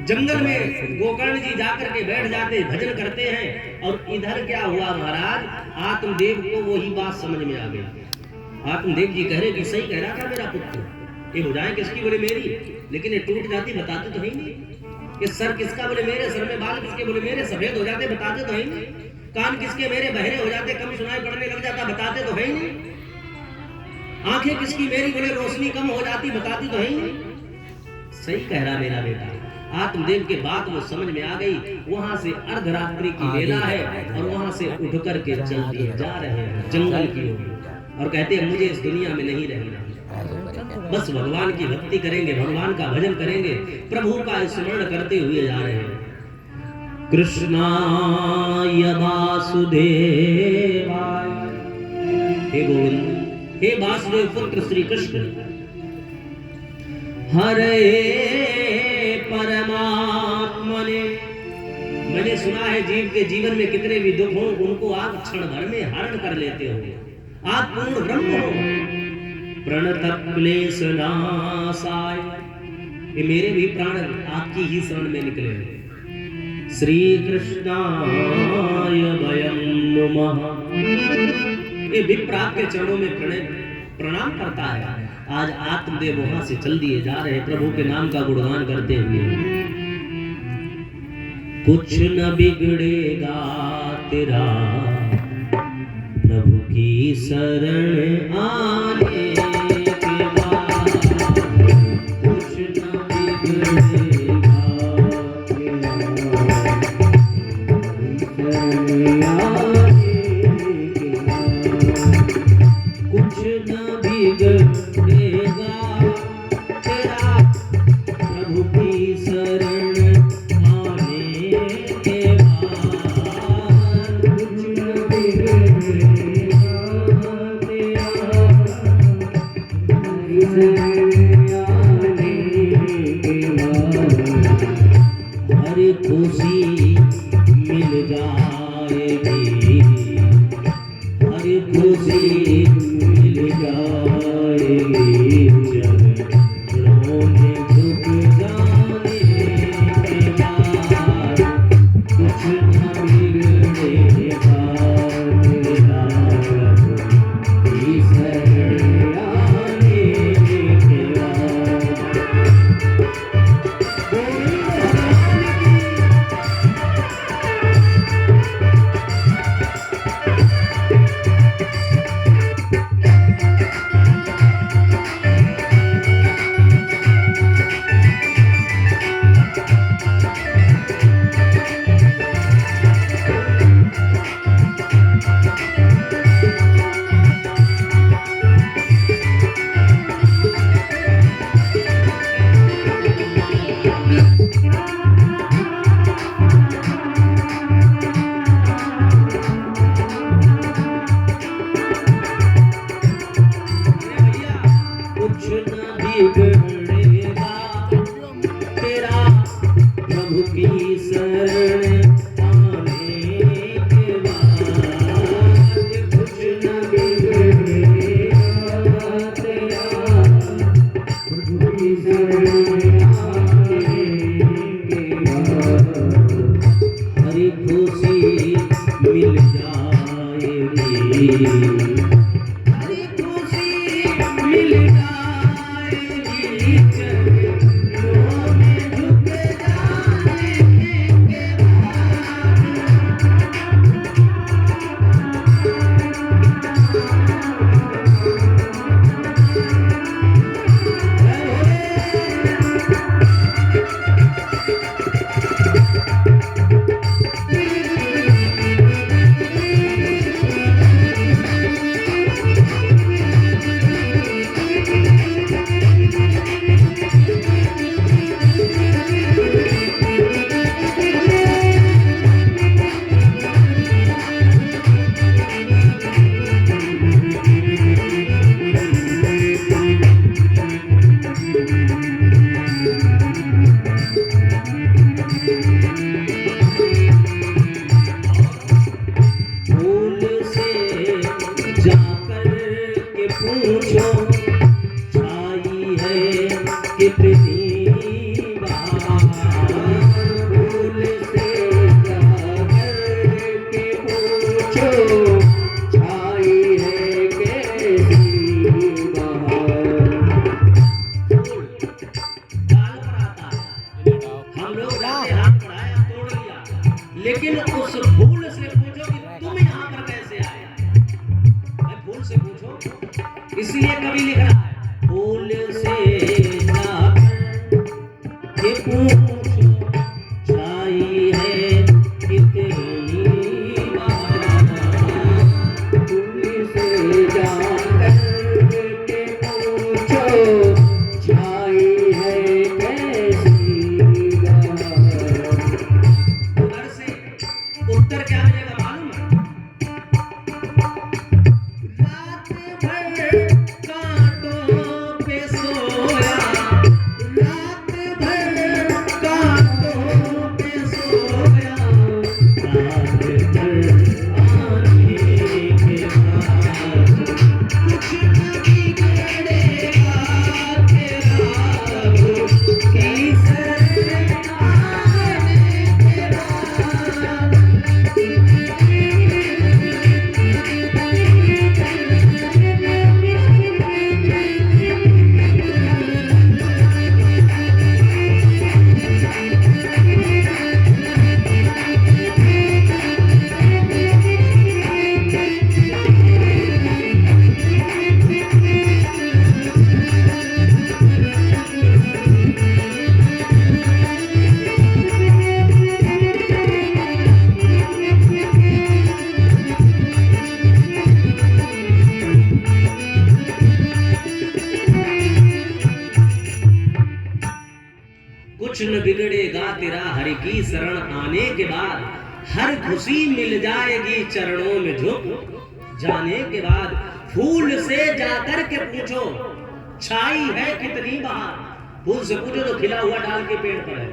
जंगल में गोकर्ण जी जाकर के बैठ जाते, भजन करते हैं। और इधर क्या हुआ महाराज, आत्मदेव को वही बात समझ में आ गई। आत्मदेव जी कह रहे कि सही कह रहा था मेरा पुत्र, ये भुजाएं किसकी बोले मेरी, लेकिन ये टूट जाती बताते तो है नहीं। ये सर किसका बोले मेरे, सर में बाल किसके बोले मेरे, सफेद हो जाते बताते तो है नहीं। कान किसके मेरे, बहरे हो जाते, कम सुनाई पड़ने लग जाता बताते तो है नहीं। आंखें किसकी मेरी बोले रोशनी कम हो जाती बताती तो है नहीं। सही कह रहा मेरा बेटा। आत्मदेव के बात वो समझ में आ गई। वहां से अर्धरात्रि की बेला है और वहां से उठ करके चल दिए जा रहे हैं जंगल की ओर, और कहते हैं मुझे इस दुनिया में नहीं रहना, बस भगवान की भक्ति करेंगे, भगवान का भजन करेंगे, प्रभु का स्मरण करते हुए जा रहे हैं। कृष्णाय वासुदेवाय, हे गोविंद, हे वासुदेव पुत्र श्री कृष्ण, हरे परमात्मने। मैंने सुना है जीव के जीवन में कितने भी दुख हो उनको आप क्षण भर में हरण कर लेते हो, आप पूर्ण ब्रह्म हो। प्रणत क्लेश नाशाय, ये मेरे भी प्राण आपकी ही शरण में निकले। श्री कृष्णाय वयं नमः। ये विप्र आपके चरणों में प्रणाम करता है। आज आत्मदेव वहां से चल दिए जा रहे हैं प्रभु के नाम का गुणगान करते हुए। कुछ न बिगड़ेगा तेरा प्रभु की शरण आने के बाद, कुछ न बिगड़ेगा तेरा शरण आने के बाद, कुछ न बिगड़ेगा तेरा प्रभु की शरण आने के बाद, कुछ न बिगड़ेगा तेरा आने के बाद, हर खुशी मिल जाएगी, हर खुशी मिल जाएगी, चरणों में झुक जाने के बाद, कुछ न बिगड़ेगा तेरा प्रभु की शरण आने के बाद। कुछ न बिगड़ेगा तेरा प्रभु की शरण आने के बाद, कुछ न बिगड़ेगा तेरा प्रभु की शरण आने के बाद, हरी खुशी मिल जाएगी, हरी खुशी मिल जाएगी, चरणों में झुक जाने के बाद। हम लोग जाते हाथ बढ़ाया तोड़ लिया, लेकिन उस फूल से पूछो कि तुम यहाँ पर कैसे आए। भाई फूल से पूछो, इसलिए कवि लिख रहा है फूल से जाकर के पूछो छाई है कितनी बार, फूल से जाकर के पूछो छाई है कैसी गार। उधर से उत्तर क्या मिलेगा मालूम है? रात भर कांटों पे सोया, रात भर कांटों पे सोया, रात भर आने के बाद कुछ न बिगड़ेगा तेरा तीसरे आने के बाद। कुछ न बिगड़ेगा तेरा हरि की शरण आने के बाद, हर खुशी मिल जाएगी चरणों में झुक जाने के बाद। फूल से जाकर के पूछो छाई है कितनी बहार, फूल से पूछो तो खिला हुआ डाल के पेड़ पर है,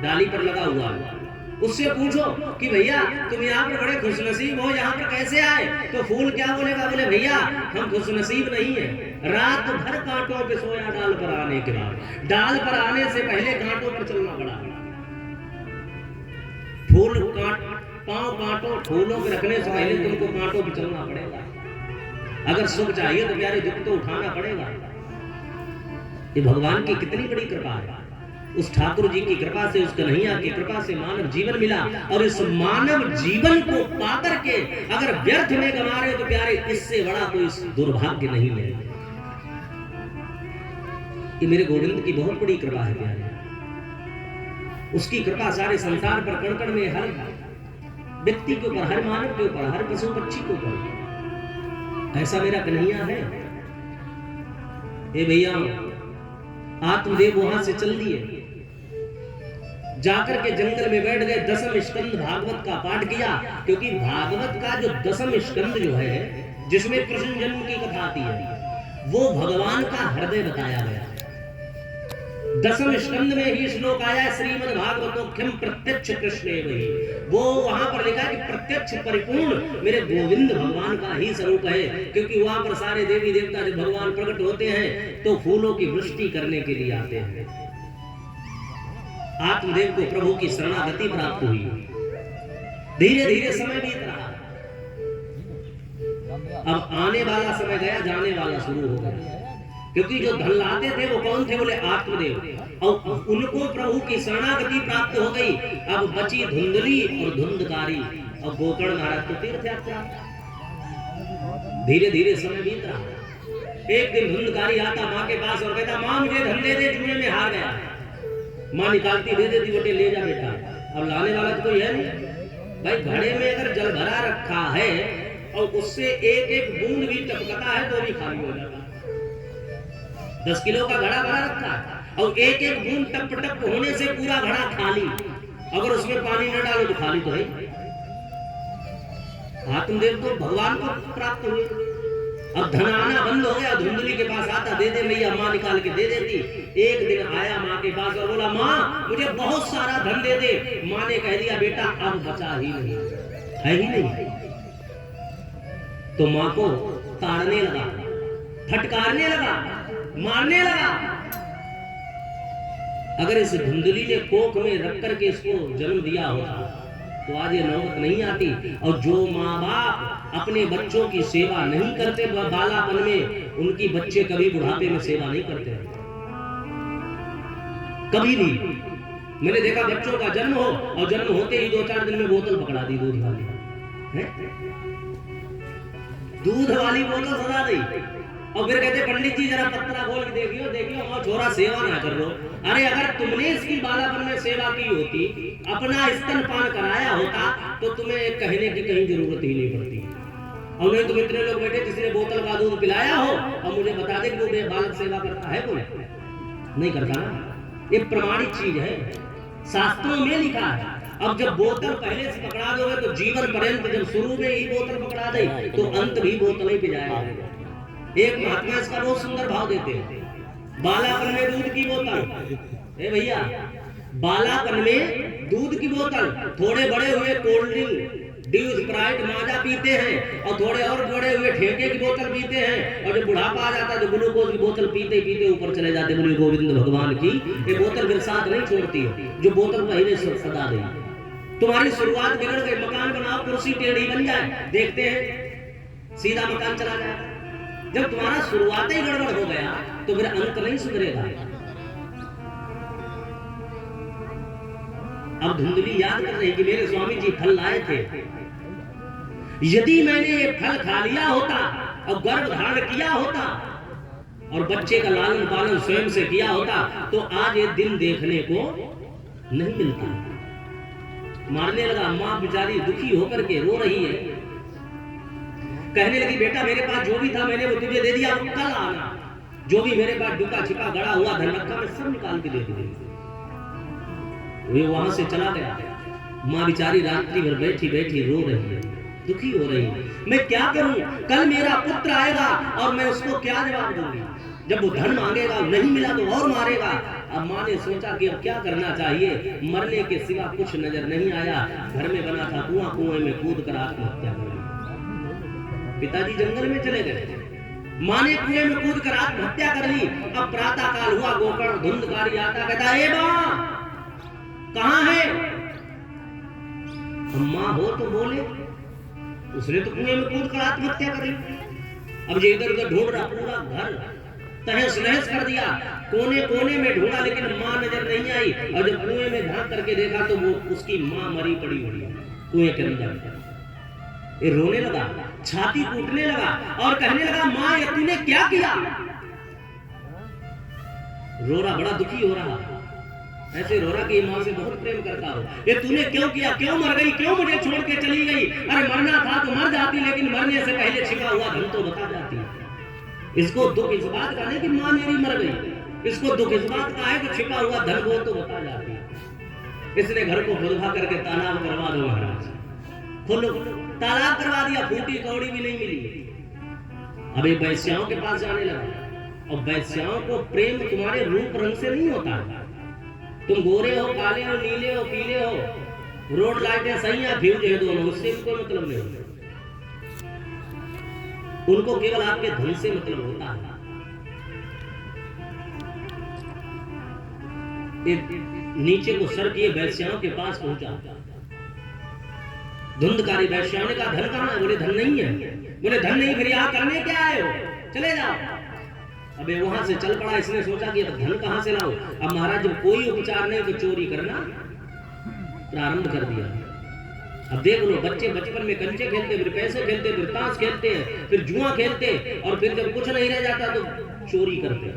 डाली पर लगा हुआ है। उससे पूछो कि भैया तुम यहाँ पर बड़े खुशनसीब हो, यहाँ पर कैसे आए? तो फूल क्या बोलेगा? बोले भैया हम खुशनसीब नहीं है, रात भर कांटों पे सोया डाल पर आने के बाद। डाल पर आने से पहले कांटों पर चलना पड़ा। फूल पांव कांटों फूलों पे रखने से पहले तुमको कांटों पे चलना पड़ेगा। अगर सुख चाहिए तो प्यारे दुख तो उठाना पड़ेगा। ये भगवान की कितनी बड़ी कृपा है। उस ठाकुर जी की कृपा से, उस कन्हैया की कृपा से मानव जीवन मिला, और इस मानव जीवन को पाकर के अगर व्यर्थ में गंवा रहे तो प्यारे इससे बड़ा कोई दुर्भाग्य नहीं है। ये मेरे गोविंद की बहुत बड़ी कृपा है प्यारे। उसकी कृपा सारे संसार पर कण कण में, हर व्यक्ति के ऊपर, हर मानव के ऊपर, हर पशु पक्षी के ऊपर। ऐसा मेरा कन्हैया है। ए भैया आत्मदेव वहां से चल दिए, जाकर के जंगल में बैठ गए, दसम स्कंद भागवत का पाठ किया। क्योंकि भागवत का जो दसम स्कंद जो है, जिसमें कृष्ण जन्म की कथा आती है, वो भगवान का हृदय बताया गया। दसम स्कंद में ही श्लोक आया श्रीमद् भागवतोख्यम प्रत्यक्ष कृष्णे वही। वो वहां पर लिखा कि प्रत्यक्ष परिपूर्ण मेरे गोविंद भगवान का ही स्वरूप है। क्योंकि वहां पर सारे देवी देवता जब भगवान प्रकट होते हैं तो फूलों की वृष्टि करने के लिए आते हैं। आत्मदेव को प्रभु की शरणागति प्राप्त हुई। धीरे धीरे समय बीत रहा, अब आने वाला समय गया, जाने वाला शुरू हो गया। क्योंकि जो धन लाते थे वो कौन थे? बोले आत्मदेव। और उनको प्रभु की शरणागति प्राप्त हो गई। अब बची धुंधली और धुंधकारी, और गोकर्ण महाराज को तीर्थ यात्रा। धीरे धीरे समय बीत रहा। एक दिन धुंधकारी आता माँ के पास और कहता, माँ मुझे धन दे दे, जुए में हार गया। माँ निकालती दे देती, बेटे ले जा बेटा। अब लाने वाला तो कोई है नहीं। भाई घड़े में अगर जल भरा रखा है और उससे एक एक बूंद भी टपकता है तो भी खाली हो जाता है। 10 किलो का घड़ा भरा रखा है और एक एक बूंद टप टप होने से पूरा घड़ा खाली। अगर उसमें पानी न डालो तो खाली तो है। आत्मदेव तो भगवान को प्राप्त हुए। अब धन आना बंद हो गया। धुंधली के पास आता, दे दे भैया, माँ निकाल के दे देती। एक दिन आया माँ के पास और बोला, माँ मुझे बहुत सारा धन दे दे। माँ ने कह दिया, बेटा अब बचा ही नहीं, है ही नहीं। तो माँ को ताड़ने लगा, फटकारने लगा, मारने लगा। अगर इस धुंधली ने कोख में रख करके इसको जन्म दिया होता तो आज ये नौबत नहीं आती। और जो माँ बाप अपने बच्चों की सेवा नहीं करते बालापन में, उनकी बच्चे कभी बुढ़ापे में सेवा नहीं करते, कभी भी। मैंने देखा बच्चों का जन्म हो और जन्म होते ही 2-4 दिन में बोतल पकड़ा दी दूध वाली, दूध वाली बोतल सजा दी। और फिर कहते पंडित जी जरा पत्रा खोल के देखियो और छोरा सेवा ना कर लो। अरे अगर तुमने इसकी बालापन में सेवा की होती, अपना स्तनपान कराया होता, तो तुम्हें कहने की कहीं जरूरत ही नहीं पड़ती। और नहीं तुम इतने लोग बैठे जिसने बोतल का दूध पिलाया हो और मुझे बता दे कि वो बालक सेवा करता है, कोई नहीं करता ना। ये प्रमाणित चीज है, शास्त्रों में लिखा है। अब जब बोतल पहले से पकड़ा दोगे तो जीवन पर्यंत, जब शुरू में ही बोतल पकड़ा दे तो अंत भी बोतल ही पिलाएगा। एक महात्मा इसका बहुत सुंदर भाव देते हैं, बालापन में दूध की बोतल। ए भैया, बालापन में दूध की बोतल, थोड़े बड़े हुए कोल्ड ड्रिंक, ड्यू, स्प्राइट, माजा पीते हैं और थोड़े और बड़े हुए ठेके की बोतल पीते हैं। और जब बुढ़ापा आ जाता है तो ग्लूकोज की बोतल पीते पीते ऊपर चले जाते। बोले गोविंद भगवान की ये बोतल फिर साथ नहीं छोड़ती है, जो बोतल पहले सदा दे। तुम्हारी शुरुआत बिगड़ गई, मकान बनाओ, कुर्सी टेढ़ी बन जाए, देखते हैं सीधा मकान चला जाए। जब तुम्हारा शुरुआत ही गड़बड़ हो गया तो फिर अंत नहीं सुधरेगा। अब धुंधली याद कर रही कि मेरे स्वामी जी फल लाए थे, यदि मैंने ये फल खा लिया होता और गर्भ धारण किया होता और बच्चे का लालन पालन स्वयं से किया होता तो आज ये दिन देखने को नहीं मिलता। मारने लगा, मां बेचारी दुखी होकर के रो रही है, कहने लगी बेटा मेरे पास जो भी था मैंने वो तुझे दे दिया, कल आना, जो भी मेरे पास डुका छिपा गड़ा हुआ धन रखा मैं सब निकाल के दे दूंगी। वो वहां से चला गया। मां बेचारी रात्रि भर बैठी बैठी रो रही है, दुखी हो रही है, मैं क्या करूं, कल मेरा पुत्र आएगा और मैं उसको क्या जवाब दूंगी। जब वो धन मांगेगा नहीं मिला तो और मारेगा। अब मां ने सोचा कि अब क्या करना चाहिए, मरने के सिवा कुछ नजर नहीं आया। घर में बना था कुआं, कुएं में कूद कर आत्महत्या कर ली। पिताजी जंगल में चले गए, मां ने कुएं में कूद कर आत्महत्या कर ली। अब प्रातः काल हुआ, गोकर्ण धुंधकारी आता, कहता ए मां कहां है? अम्मा हो तो बोले, उसने तो कुएं में कूद कर आत्महत्या कर ली। अब ये इधर उधर ढूंढ रहा, पूरा घर तहस नहस कर दिया, कोने कोने में ढूंढा लेकिन मां नजर नहीं आई। और जब कुएं में झांक करके देखा तो वो उसकी मां मरी पड़ी हुई है कुएं के अंदर। ये रोने लगा, छाती कूटने लगा और कहने लगा मां ये तूने क्या किया? रो रहा, बड़ा दुखी हो रहा, ऐसे रो रहा कि मां से बहुत प्रेम करता हो। ये तूने क्यों किया, क्यों मर गई, क्यों मुझे छोड़ के चली गई? अरे मरना था तो मर जाती, लेकिन मरने से पहले छिपा हुआ धन तो बता जाती। इसको दुख इस बात का नहीं कि मां मेरी मर गई, इसको दुख इस बात का है कि छिपा हुआ धन वो तो बता जाती। इसने घर को खुलवा करके तालाब करवा दो महाराज, खोलो, तालाब करवा दिया, फूटी कौड़ी भी नहीं मिली। अब ये वैश्याओं के पास जाने लगा। और वैश्याओं को प्रेम तुम्हारे रूप रंग से नहीं होता, तुम गोरे हो, काले हो, नीले हो, पीले हो, रोड लाइटें सही है, फ्यूज है दोनों, उससे कोई मतलब नहीं होता। उनको केवल आपके धन से मतलब होता है। नीचे को सर किए वैश्याओं के पास पहुंचा। धुंधकारी वैश्याओं ने कहा धन कहां है? बोले धन नहीं है। बोले धन नहीं, फिर यहां करने क्या आए हो, चले जाओ। अबे वहां से चल पड़ा। इसने सोचा कि अब धन कहां से लाऊं। अब महाराज जब कोई उपचार नहीं तो चोरी करना प्रारंभ कर दिया। अब देख लो, बच्चे बचपन में कंचे खेलते, फिर पैसे खेलते, फिर ताश खेलते हैं, फिर जुआ खेलते, और फिर जब कुछ नहीं रह जाता तो चोरी करते,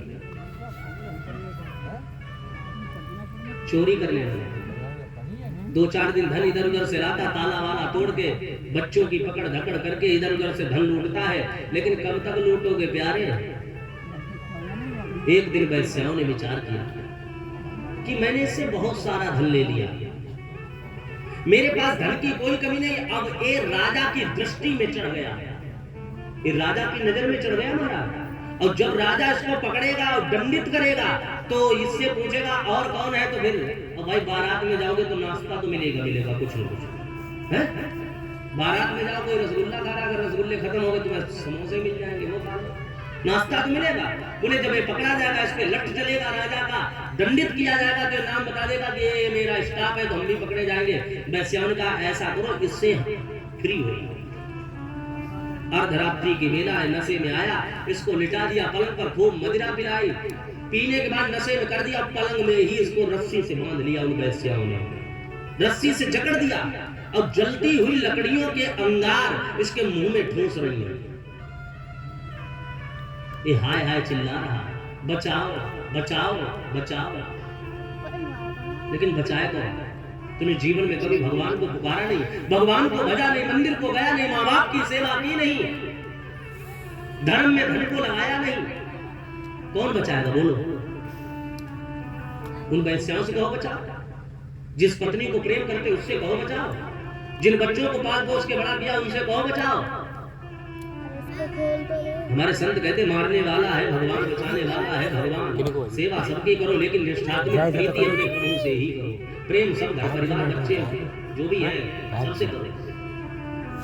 चोरी करने लगे। 2-4 दिन धन इधर उधर से लाता, ताला वाला तोड़ के बच्चों की पकड़ धकड़ करके इधर उधर से धन लूटता है। लेकिन कब तक लूटोगे प्यारे? एक दिन वैश्याओं ने विचार किया कि मैंने इससे बहुत सारा धन ले लिया, मेरे पास धन की कोई कमी नहीं। अब ये राजा की दृष्टि में चढ़ गया, ये राजा की नजर में चढ़ गया महाराज। और जब राजा इसको पकड़ेगा और दंडित करेगा तो इससे पूछेगा और कौन है, तो फिर अब भाई बारात में जाओगे तो नाश्ता तो मिलेगा कुछ न कुछ है। बारात में जाओ, कोई रसगुल्ला खा रहा, अगर रसगुल्ले खत्म हो गए तो बस समोसे मिल जाएंगे, वो खा लो, नाश्ता तो मिलेगा। बोले जब ये पकड़ा जाएगा, इस पे लठ चलेगा, राजा का दंडित किया जाएगा, तो नाम बता देगा कि ये मेरा स्टाफ है, तो हम भी पकड़े जाएंगे। वैश्याओं ने कहा ऐसा करो, इससे फ्री हो। अर्धरात्रि की बेला है, नशे में आया, इसको लिटा दिया पलंग पर, खूब मदिरा पिलाई, पीने के बाद नशे में कर दिया, पलंग में ही इसको रस्सी से बांध लिया उन वैश्याओं ने, रस्सी से जकड़ दिया और जलती हुई लकड़ियों के अंगार इसके मुंह में ठूंस रही है। ये हाय हाय चिल्ला रहा, बचाओ बचाओ बचाओ, लेकिन बचाए कौन? तूने जीवन में कभी भगवान को पुकारा नहीं, भगवान को भजा नहीं, मंदिर को गया नहीं, माँ बाप की सेवा की नहीं, धर्म में धन को लगाया नहीं, कौन बचाएगा बोलो? उन वैश्याओं से कहो बचाओ, जिस पत्नी को प्रेम करते उससे कहो बचाओ, जिन बच्चों को पाल पोस के बड़ा किया उनसे कहो बचाओ। हमारे संत कहते मारने वाला है भगवान, बचाने वाला है भगवान। सेवा सबकी करो लेकिन निष्ठात्मक प्रीति अपने गुरु से ही करो। प्रेम सब घर परिवार बच्चे जो भी है सबसे करो,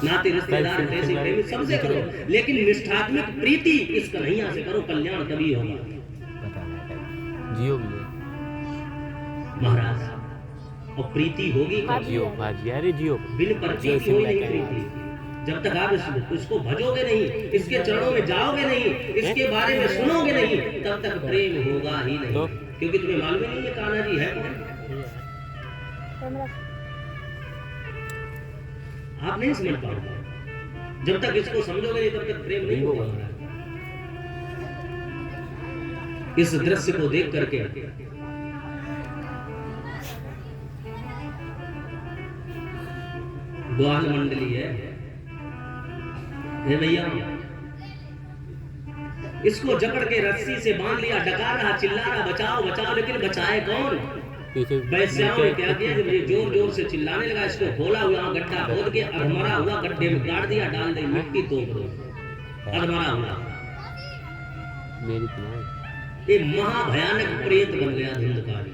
नाते रिश्तेदार पैसे प्रेमी सबसे करो, लेकिन निष्ठात्मक प्रीति इस कन्हैया से करो, कल्याण तभी होगा। जियो भी है महाराज, और प्रीति होगी जियो भाजी, अरे जियो बिन परची कोई नहीं प्रीति। जब तक आप इसको भजोगे नहीं, इसके चरणों में जाओगे नहीं, इसके बारे में सुनोगे नहीं, तब तक प्रेम होगा ही नहीं। क्योंकि तुम्हें मालूम नहीं है कान्हा जी है कौन, आप नहीं समझ पाओगे। जब तक इसको समझोगे नहीं तब तक प्रेम नहीं होगा। इस दृश्य को देख करके ग्वाल मंडली है भैया, इसको जकड़ के रस्सी से बांध लिया, डका रहा, चिल्ला रहा बचाओ बचाओ, लेकिन बचाए कौन? वैश्याओं ने क्या किया, जब ये जोर जोर से चिल्लाने लगा, इसको खोला हुआ गड्ढा खोद के अधमरा हुआ गड्ढे में गाड़ दिया, डाल दी मिट्टी, तोप दो, अधमरा हुआ। ये महाभयानक प्रेत बन गया धुंधकारी।